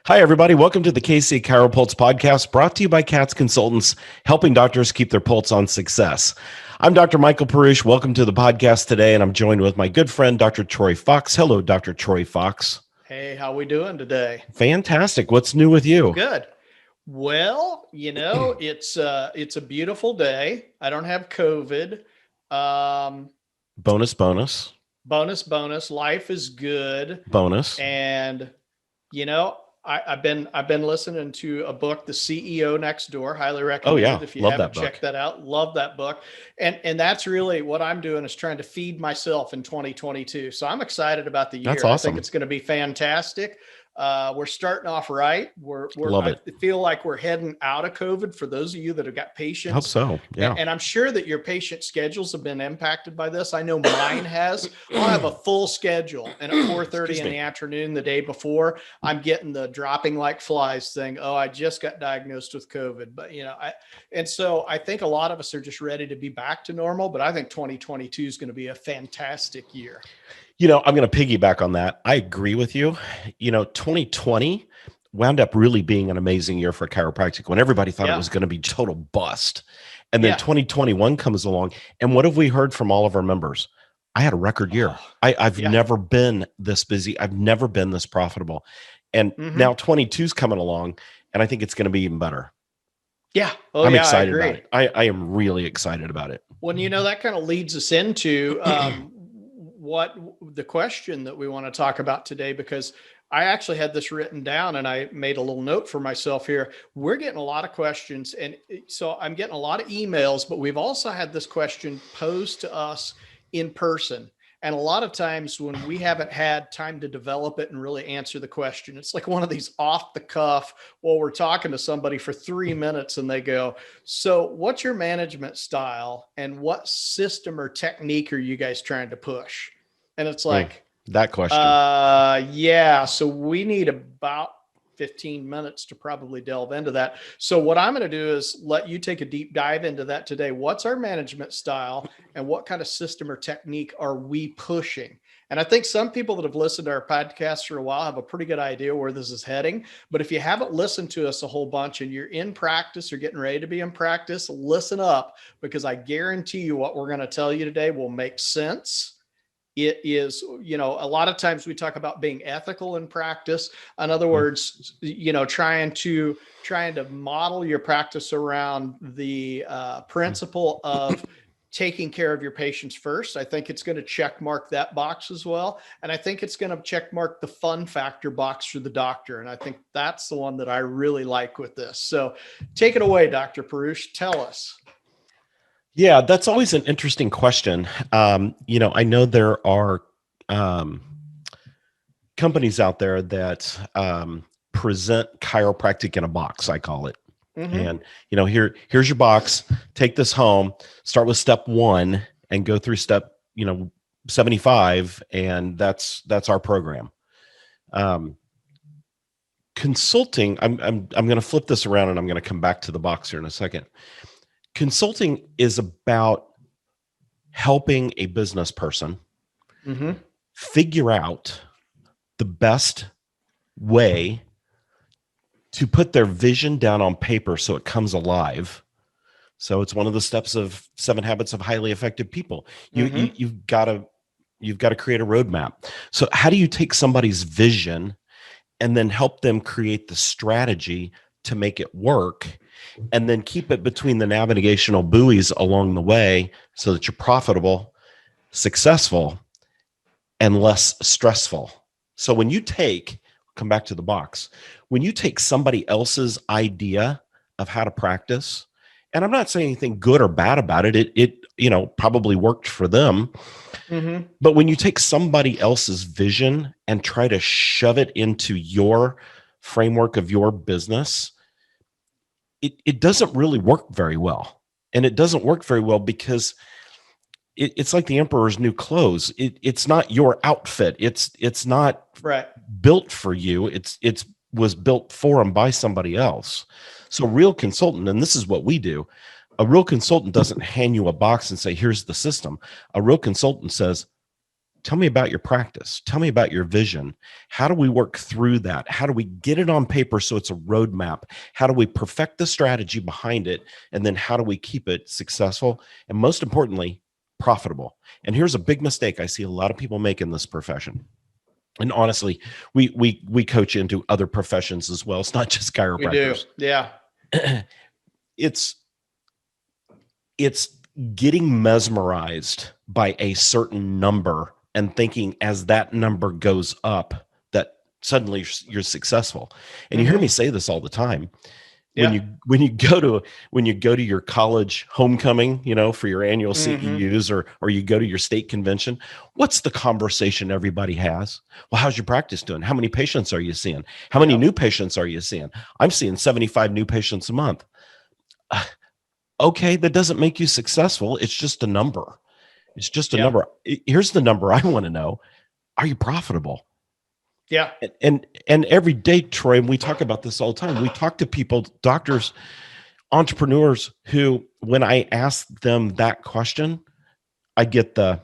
Hi, everybody. Welcome to the KC CHIROpulse podcast, brought to you by CATS Consultants, helping doctors keep their pulse on success. I'm Dr. Michael Perusich. Welcome to the podcast today, and I'm joined with my good friend, Dr. Troy Fox. Hello, Dr. Troy Fox. Hey, how we doing today? Fantastic. What's new with you? Good. Well, it's a beautiful day. I don't have COVID. Bonus. Bonus. Life is good. Bonus. And I've been listening to a book, The CEO Next Door. Highly recommend it if you haven't checked that out. Love that book. And that's really what I'm doing, is trying to feed myself in 2022. So I'm excited about the year. That's awesome. I think it's going to be fantastic. We're starting off right. Love it. I feel like we're heading out of COVID for those of you that have got patients. Hope so. Yeah. And I'm sure that your patient schedules have been impacted by this. I know mine has. I'll have a full schedule, and at 4:30 in the afternoon the day before, I'm getting the dropping like flies thing. Oh, I just got diagnosed with COVID. But so I think a lot of us are just ready to be back to normal. But I think 2022 is going to be a fantastic year. I'm going to piggyback on that. I agree with you. 2020 wound up really being an amazing year for chiropractic when everybody thought it was going to be total bust. And then 2021 comes along. And what have we heard from all of our members? I had a record year. I've never been this busy. I've never been this profitable. And now 22 is coming along, and I think it's going to be even better. Yeah. I'm excited about it. I am really excited about it. Well, that kind of leads us into what the question that we want to talk about today, because I actually had this written down and I made a little note for myself here. We're getting a lot of questions, and so I'm getting a lot of emails, but we've also had this question posed to us in person. And a lot of times when we haven't had time to develop it and really answer the question, it's like one of these off the cuff, while we're talking to somebody for 3 minutes and they go, so what's your management style and what system or technique are you guys trying to push? And it's like, that question. So we need about 15 minutes to probably delve into that. So what I'm going to do is let you take a deep dive into that today. What's our management style and what kind of system or technique are we pushing? And I think some people that have listened to our podcast for a while have a pretty good idea where this is heading. But if you haven't listened to us a whole bunch and you're in practice or getting ready to be in practice, listen up, because I guarantee you what we're going to tell you today will make sense. It is, a lot of times we talk about being ethical in practice. In other words, trying to model your practice around the principle of taking care of your patients first. I think it's going to check mark that box as well. And I think it's going to check mark the fun factor box for the doctor. And I think that's the one that I really like with this. So take it away, Dr. Perusich. Tell us. Yeah, that's always an interesting question. I know there are companies out there that present chiropractic in a box, I call it. And, here's your box, take this home, start with step 1 and go through step, 75. And that's our program. Consulting, I'm going to flip this around and I'm going to come back to the box here in a second. Consulting is about helping a business person figure out the best way to put their vision down on paper so it comes alive. So it's one of the steps of 7 Habits of Highly Effective People. You've got to create a roadmap. So how do you take somebody's vision and then help them create the strategy to make it work, and then keep it between the navigational buoys along the way so that you're profitable, successful, and less stressful? So when you come back to the box, when you take somebody else's idea of how to practice, and I'm not saying anything good or bad about it, it probably worked for them. But when you take somebody else's vision and try to shove it into your framework of your business, it doesn't really work very well. And it doesn't work very well because it's like the emperor's new clothes. It's not your outfit. It's not built for you. It was built for and by somebody else. So a real consultant, and this is what we do, a real consultant doesn't hand you a box and say, here's the system. A real consultant says, Tell me about your practice. Tell me about your vision. How do we work through that? How do we get it on paper so it's a roadmap? How do we perfect the strategy behind it? And then how do we keep it successful? And most importantly, profitable. And here's a big mistake I see a lot of people make in this profession. And honestly, we coach into other professions as well. It's not just We do. chiropractors. Yeah. It's getting mesmerized by a certain number and thinking as that number goes up that suddenly you're successful. And you hear me say this all the time. Yeah. When you go to your college homecoming, for your annual CEUs, or you go to your state convention, what's the conversation everybody has? Well, how's your practice doing? How many patients are you seeing? How many new patients are you seeing? I'm seeing 75 new patients a month. Okay, that doesn't make you successful. It's just a number. It's just a number. Here's the number I want to know. Are you profitable? Yeah. And every day, Troy, and we talk about this all the time. We talk to people, doctors, entrepreneurs who, when I ask them that question, I get they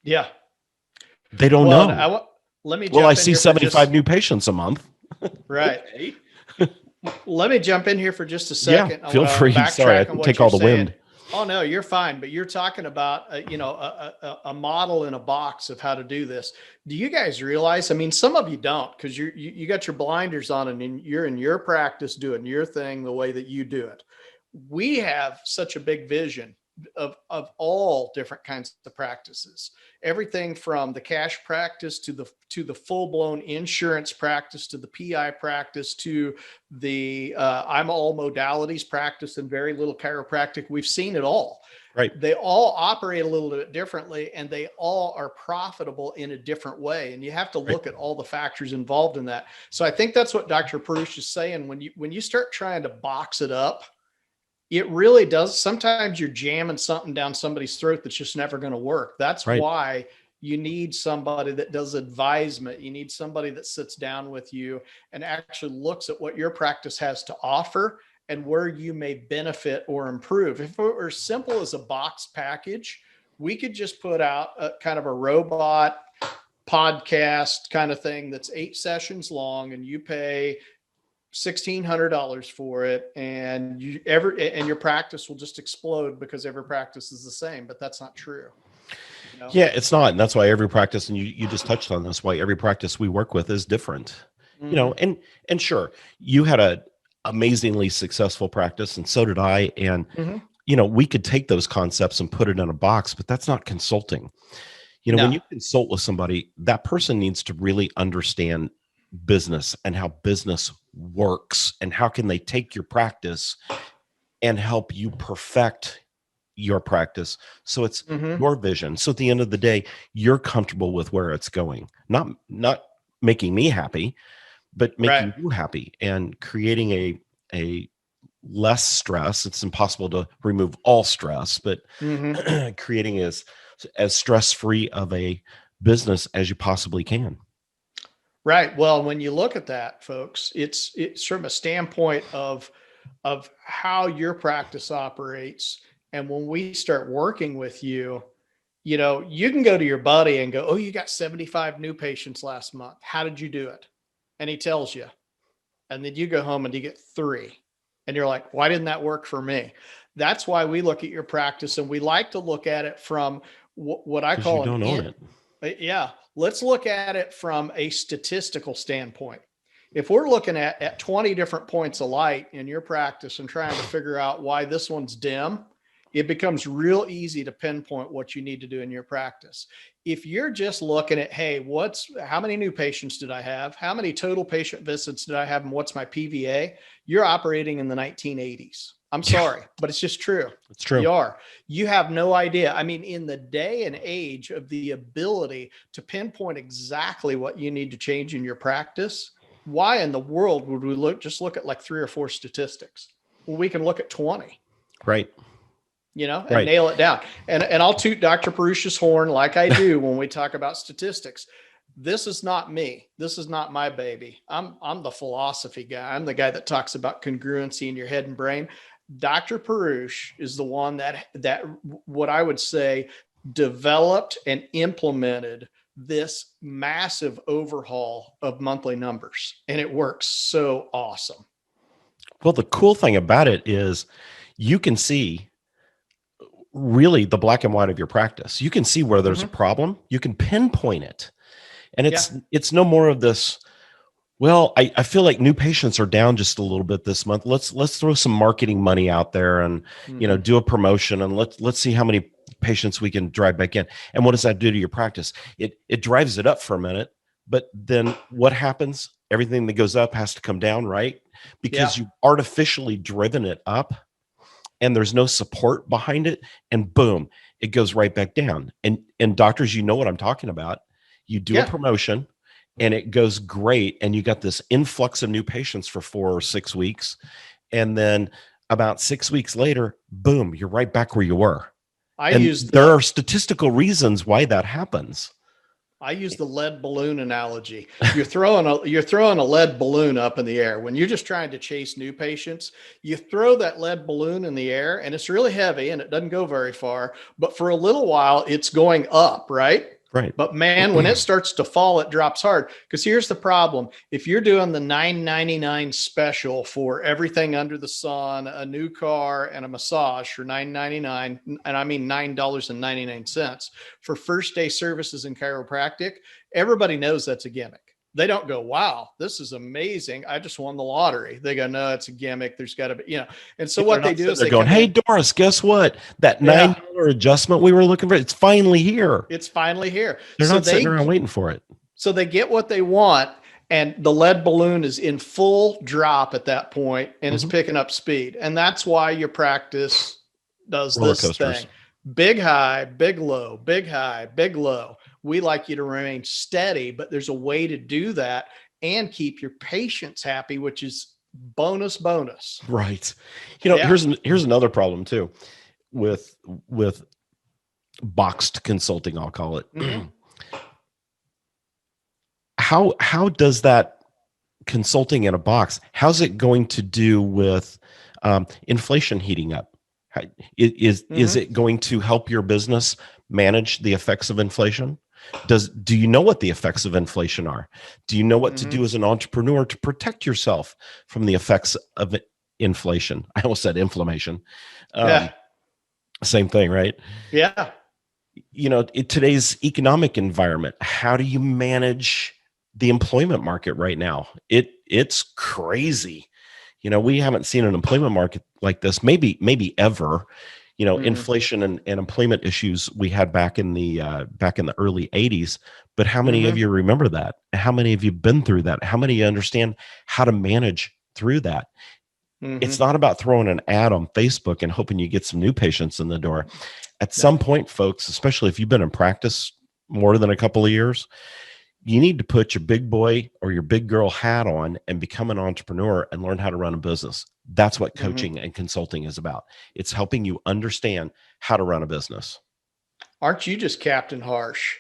don't know. Let me well, I see 75 new patients a month. Right. Okay. Let me jump in here for just a second. Yeah, feel free. Sorry, I take all the wind. Oh no, you're fine. But you're talking about a model in a box of how to do this. Do you guys realize? I mean, some of you don't, because you got your blinders on and you're in your practice doing your thing the way that you do it. We have such a big vision of all different kinds of practices, everything from the cash practice to the full-blown insurance practice, to the PI practice, to the I'm all modalities practice and very little chiropractic. We've seen it all. Right. They all operate a little bit differently, and they all are profitable in a different way. And you have to look at all the factors involved in that. So I think that's what Dr. Perusich is saying. When you start trying to box it up, it really does. Sometimes you're jamming something down somebody's throat that's just never going to work. That's why you need somebody that does advisement. You need somebody that sits down with you and actually looks at what your practice has to offer and where you may benefit or improve. If it were as simple as a box package, we could just put out a kind of a robot podcast kind of thing that's 8 sessions long, and you pay $1,600 for it, and your practice will just explode because every practice is the same. But that's not true. Yeah, it's not. And that's why every practice, and you just touched on this, why every practice we work with is different. And sure, you had a amazingly successful practice, and so did I. And we could take those concepts and put it in a box, but that's not consulting. When you consult with somebody, that person needs to really understand business and how business works, and how can they take your practice and help you perfect your practice so it's your vision. So at the end of the day, you're comfortable with where it's going, not making me happy, but making you happy, and creating a less stress. It's impossible to remove all stress, but creating as stress-free of a business as you possibly can. Right. Well, when you look at that, folks, it's from a standpoint of how your practice operates. And when we start working with you, you can go to your buddy and go, "Oh, you got 75 new patients last month. How did you do it?" And he tells you. And then you go home and you get 3. And you're like, "Why didn't that work for me?" That's why we look at your practice, and we like to look at it from what I call you don't own it. Yeah. Let's look at it from a statistical standpoint. If we're looking at 20 different points of light in your practice and trying to figure out why this one's dim, it becomes real easy to pinpoint what you need to do in your practice. If you're just looking at, hey, how many new patients did I have? How many total patient visits did I have? And what's my PVA? You're operating in the 1980s. I'm sorry, but it's just true. It's true. You have no idea. I mean, in the day and age of the ability to pinpoint exactly what you need to change in your practice, why in the world would we look at like 3 or 4 statistics? Well, we can look at 20. Right. And nail it down. And I'll toot Dr. Perusich's horn like I do when we talk about statistics. This is not me. This is not my baby. I'm the philosophy guy. I'm the guy that talks about congruency in your head and brain. Dr. Perusich is the one that what I would say developed and implemented this massive overhaul of monthly numbers, and it works so awesome. Well, the cool thing about it is you can see really the black and white of your practice. You can see where there's a problem. You can pinpoint it. And it's no more of this, well, I feel like new patients are down just a little bit this month. Let's throw some marketing money out there and do a promotion, and let's see how many patients we can drive back in. And what does that do to your practice? It drives it up for a minute, but then what happens? Everything that goes up has to come down, right? Because you've artificially driven it up and there's no support behind it, and boom, it goes right back down. And doctors, you know what I'm talking about. You do a promotion and it goes great, and you got this influx of new patients for 4 or 6 weeks, and then about 6 weeks later, boom, you're right back where you were. There are statistical reasons why that happens. I use the lead balloon analogy. You're throwing a lead balloon up in the air. When you're just trying to chase new patients, you throw that lead balloon in the air, and it's really heavy and it doesn't go very far, but for a little while it's going up, right? Right. But man, when it starts to fall, it drops hard. Because here's the problem. If you're doing the $9.99 special for everything under the sun, a new car and a massage for $9.99, and I mean $9.99 for first day services in chiropractic, everybody knows that's a gimmick. They don't go, wow, this is amazing. I just won the lottery. They go, no, it's a gimmick. There's got to be, And so what they do is they're going, hey, Doris, guess what? That $9 adjustment we were looking for, it's finally here. It's finally here. They're not sitting around waiting for it. So they get what they want, and the lead balloon is in full drop at that point, and it's picking up speed. And that's why your practice does this thing. Big high, big low, big high, big low. We like you to remain steady, but there's a way to do that and keep your patients happy, which is bonus. Right. Here's another problem too with boxed consulting, I'll call it. How does that consulting in a box, how's it going to do with inflation heating up? Is it going to help your business manage the effects of inflation? Do you know what the effects of inflation are? Do you know what to do as an entrepreneur to protect yourself from the effects of inflation? I almost said inflammation. Same thing, right? Yeah. In today's economic environment, how do you manage the employment market right now? It's crazy. We haven't seen an employment market like this, maybe ever. Inflation and employment issues we had back in the early 80s. But how many of you remember that? How many of you been through that? How many of you understand how to manage through that? It's not about throwing an ad on Facebook and hoping you get some new patients in the door. At some point, folks, especially if you've been in practice more than a couple of years, you need to put your big boy or your big girl hat on and become an entrepreneur and learn how to run a business. That's what coaching and consulting is about. It's helping you understand how to run a business. Aren't you just Captain Harsh?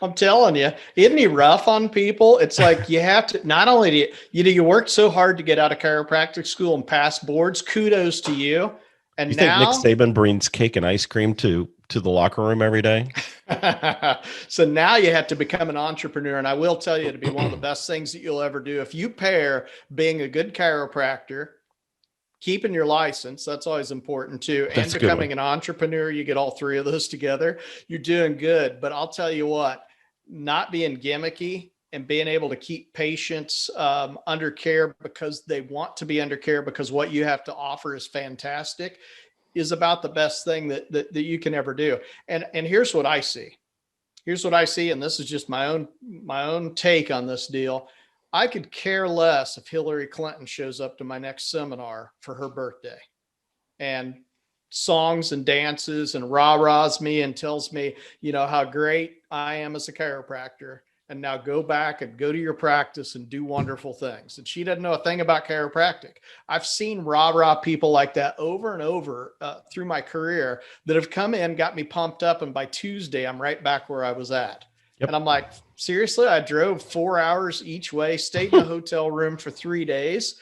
I'm telling you, isn't he rough on people? It's like you have to, not only do you worked so hard to get out of chiropractic school and pass boards, kudos to you. And you think Nick Saban brings cake and ice cream to the locker room every day? So now you have to become an entrepreneur. And I will tell you, to be one of the best things that you'll ever do, if you pair being a good chiropractor, keeping your license, that's always important too, and becoming an entrepreneur, you get all three of those together, you're doing good. But I'll tell you what, not being gimmicky and being able to keep patients under care because they want to be under care because what you have to offer is fantastic is about the best thing that you can ever do. And here's what I see. And this is just my own take on this deal. I could care less if Hillary Clinton shows up to my next seminar for her birthday and songs and dances and rah-rahs me and tells me, how great I am as a chiropractor. And now go back and go to your practice and do wonderful things. And she doesn't know a thing about chiropractic. I've seen rah-rah people like that over and over through my career that have come in, got me pumped up. And by Tuesday, I'm right back where I was at. Yep. And I'm like, seriously, I drove 4 hours each way, stayed in a hotel room for 3 days.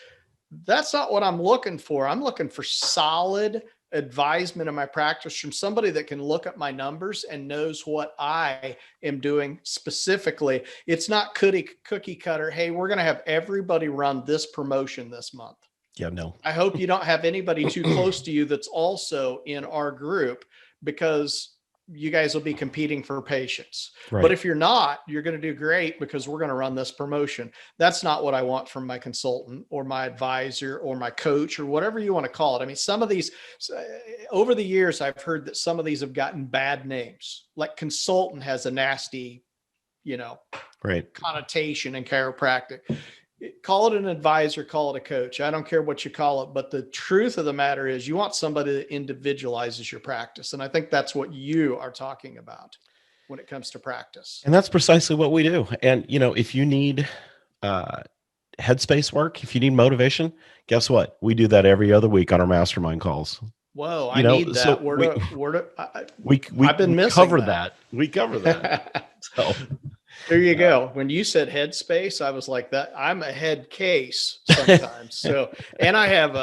That's not what I'm looking for. I'm looking for solid advisement in my practice from somebody that can look at my numbers and knows what I am doing specifically. It's not cookie cutter. Hey, we're going to have everybody run this promotion this month. Yeah, no. I hope you don't have anybody too close to you that's also in our group, because you guys will be competing for patients. Right. But if you're not, you're going to do great because we're going to run this promotion. That's not what I want from my consultant or my advisor or my coach or whatever you want to call it. I mean, some of these, over the years, I've heard that some of these have gotten bad names. Like consultant has a nasty, right, connotation in chiropractic. Call it an advisor, call it a coach. I don't care what you call it, but the truth of the matter is you want somebody that individualizes your practice. And I think that's what you are talking about when it comes to practice. And that's precisely what we do. And, if you need headspace work, if you need motivation, guess what? We do that every other week on our mastermind calls. Whoa, I need that. So I've been missing cover that. We cover that. So there you go. When you said headspace, I was like that. I'm a head case sometimes. So, and I have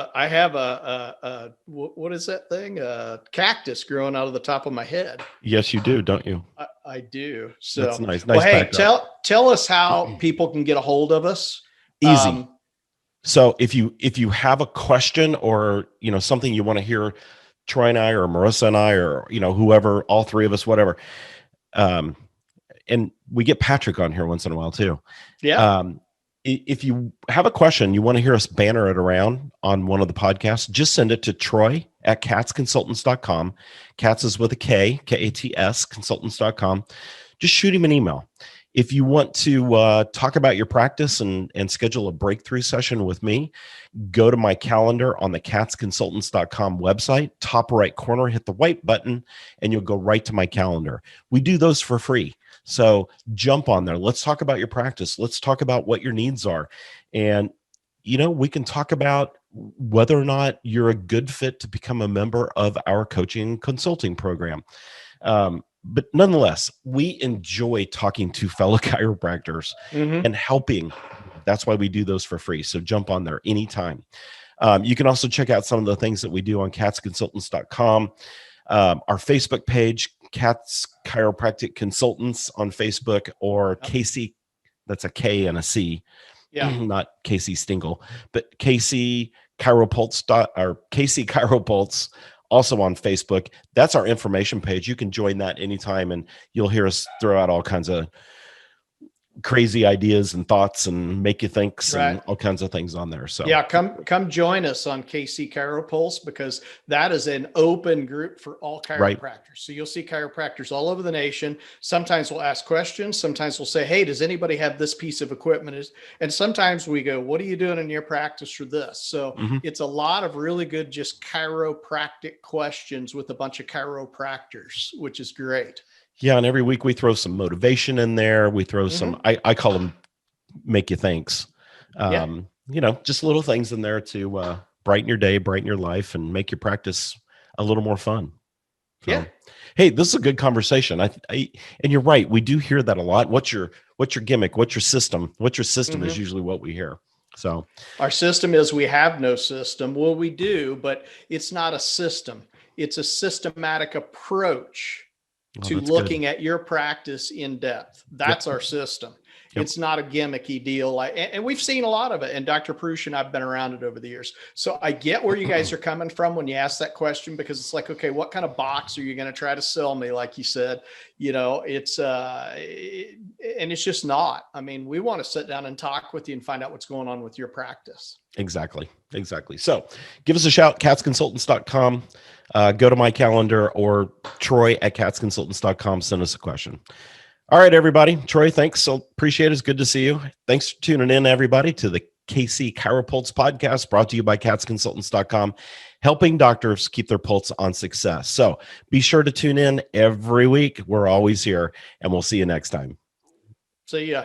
a what is that thing? A cactus growing out of the top of my head. Yes, you do, don't you? I do. So that's nice. Well, hey, tell us how people can get a hold of us. Easy. So if you have a question or, something you want to hear Troy and I or Marissa and I or, whoever, all three of us, whatever. And we get Patrick on here once in a while too. Yeah. If you have a question, you want to hear us banner it around on one of the podcasts, just send it to Troy@katzconsultants.com. Katz is with a K, K-A-T-S, consultants.com. Just shoot him an email. If you want to talk about your practice and schedule a breakthrough session with me, go to my calendar on the katzconsultants.com website, top right corner, hit the white button, and you'll go right to my calendar. We do those for free. So jump on there. Let's talk about your practice. Let's talk about what your needs are. And, we can talk about whether or not you're a good fit to become a member of our coaching and consulting program. But nonetheless, we enjoy talking to fellow chiropractors and helping. That's why we do those for free. So jump on there anytime. You can also check out some of the things that we do on katzconsultants.com. Our Facebook page, Katz Chiropractic Consultants on Facebook, or KC, that's a K and a C. Yeah. Not KC Stingle, but KC CHIROpulse or KC CHIROpulse. Also on Facebook. That's our information page. You can join that anytime and you'll hear us throw out all kinds of crazy ideas and thoughts and make you think and all kinds of things on there. So yeah, come join us on KC CHIROpulse, because that is an open group for all chiropractors. Right. So you'll see chiropractors all over the nation. Sometimes we'll ask questions. Sometimes we'll say, hey, does anybody have this piece of equipment? And sometimes we go, what are you doing in your practice for this? So it's a lot of really good, just chiropractic questions with a bunch of chiropractors, which is great. Yeah, and every week we throw some motivation in there. We throw some, I call them make you thanks. Just little things in there to brighten your day, brighten your life, and make your practice a little more fun. So, yeah. Hey, this is a good conversation. And you're right. We do hear that a lot. What's your gimmick? What's your system? What's your system is usually what we hear. So our system is we have no system. Well, we do, but it's not a system. It's a systematic approach to looking at your practice in depth. That's our system. It's not a gimmicky deal. And we've seen a lot of it. And Dr. Perusich and I've been around it over the years. So I get where you guys are coming from when you ask that question, because it's like, okay, what kind of box are you going to try to sell me? Like you said, it's, and it's just not. I mean, we want to sit down and talk with you and find out what's going on with your practice. Exactly. So give us a shout, katzconsultants.com. Go to my calendar, or Troy@katzconsultants.com. Send us a question. All right, everybody. Troy, thanks. So appreciate it. It's good to see you. Thanks for tuning in, everybody, to the KC CHIROpulse podcast, brought to you by katzconsultants.com, helping doctors keep their pulse on success. So be sure to tune in every week. We're always here, and we'll see you next time. See ya.